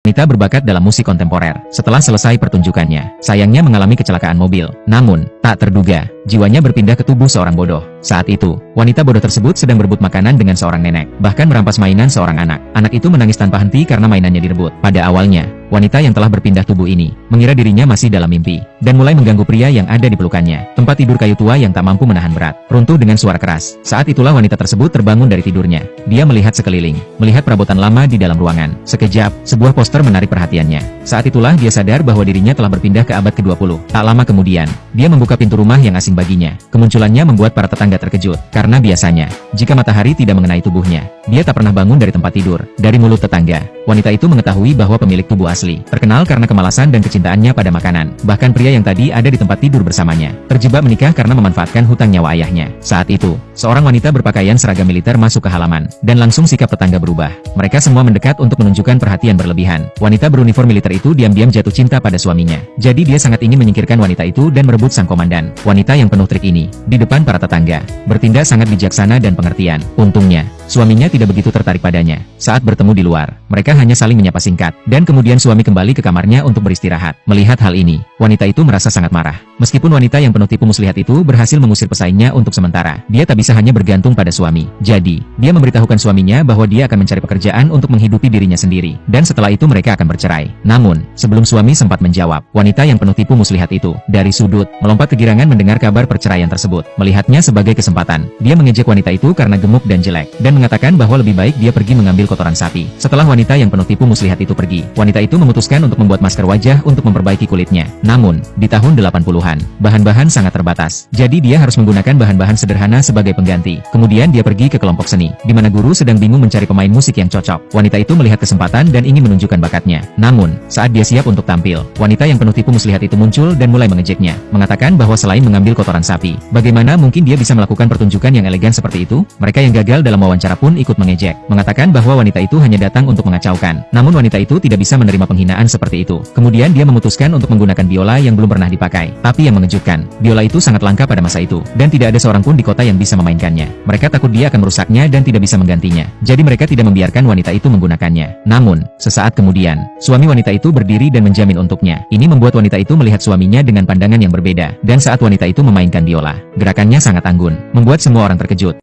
Wanita berbakat dalam musik kontemporer. Setelah selesai pertunjukannya, sayangnya mengalami kecelakaan mobil. Namun, tak terduga, jiwanya berpindah ke tubuh seorang bodoh. Saat itu, wanita bodoh tersebut sedang berebut makanan dengan seorang nenek, bahkan merampas mainan seorang anak. Anak itu menangis tanpa henti karena mainannya direbut. Pada awalnya, wanita yang telah berpindah tubuh ini mengira dirinya masih dalam mimpi, dan mulai mengganggu pria yang ada di pelukannya. Tempat tidur kayu tua yang tak mampu menahan berat, runtuh dengan suara keras. Saat itulah wanita tersebut terbangun dari tidurnya. Dia melihat sekeliling, melihat perabotan lama di dalam ruangan. Sekejap, sebuah poster menarik perhatiannya. Saat itulah dia sadar bahwa dirinya telah berpindah ke abad ke-20. Tak lama kemudian, dia membuka pintu rumah yang asing baginya. Kemunculannya membuat para tetangga terkejut, karena biasanya, jika matahari tidak mengenai tubuhnya, dia tak pernah bangun dari tempat tidur. Dari mulut tetangga, wanita itu mengetahui bahwa pemilik tubuh asli terkenal karena kemalasan dan kecintaannya pada makanan. Bahkan pria yang tadi ada di tempat tidur bersamanya terjebak menikah karena memanfaatkan hutang nyawa ayahnya. Saat itu, seorang wanita berpakaian seragam militer masuk ke halaman, dan langsung sikap tetangga berubah. Mereka semua mendekat untuk menunjukkan perhatian berlebihan. Wanita beruniform militer itu diam-diam jatuh cinta pada suaminya. Jadi dia sangat ingin menyingkirkan wanita itu dan merebut sang komandan. Wanita yang penuh trik ini, di depan para tetangga, bertindak sangat bijaksana dan pengertian. Untungnya, suaminya tidak begitu tertarik padanya. Saat bertemu di luar, mereka hanya saling menyapa singkat, dan kemudian suami kembali ke kamarnya untuk beristirahat. Melihat hal ini, wanita itu merasa sangat marah. Meskipun wanita yang penuh tipu muslihat itu berhasil mengusir pesaingnya untuk sementara, dia tak bisa hanya bergantung pada suami. Jadi, dia memberitahukan suaminya bahwa dia akan mencari pekerjaan untuk menghidupi dirinya sendiri, dan setelah itu mereka akan bercerai. Namun, sebelum suami sempat menjawab, wanita yang penuh tipu muslihat itu, dari sudut, melompat kegirangan mendengar kabar perceraian tersebut. Melihatnya sebagai kesempatan, dia mengejek wanita itu karena gemuk dan jelek, dan mengatakan bahwa lebih baik dia pergi mengambil kotoran sapi. Setelah wanita yang penuh tipu muslihat itu pergi, wanita itu memutuskan untuk membuat masker wajah untuk memperbaiki kulitnya. Namun, di tahun 80-an, bahan-bahan sangat terbatas, jadi dia harus menggunakan bahan-bahan sederhana sebagai pengganti. Kemudian dia pergi ke kelompok seni, di mana guru sedang bingung mencari pemain musik yang cocok. Wanita itu melihat kesempatan dan ingin menunjukkan bakatnya. Namun, saat dia siap untuk tampil, wanita yang penuh tipu muslihat itu muncul dan mulai mengejeknya, mengatakan bahwa selain mengambil kotoran sapi, bagaimana mungkin dia bisa melakukan pertunjukan yang elegan seperti itu? Mereka yang gagal dalam wawancara pun ikut mengejek, mengatakan bahwa wanita itu hanya datang untuk mengacaukan. Namun wanita itu tidak bisa menerima penghinaan seperti itu. Kemudian dia memutuskan untuk menggunakan biola yang belum pernah dipakai. Tapi yang mengejutkan, biola itu sangat langka pada masa itu, dan tidak ada seorang pun di kota yang bisa memainkannya. Mereka takut dia akan merusaknya dan tidak bisa menggantinya. Jadi mereka tidak membiarkan wanita itu menggunakannya. Namun, sesaat kemudian, suami wanita itu berdiri dan menjamin untuknya. Ini membuat wanita itu melihat suaminya dengan pandangan yang berbeda. Dan saat wanita itu memainkan biola, gerakannya sangat anggun, membuat semua orang terkejut.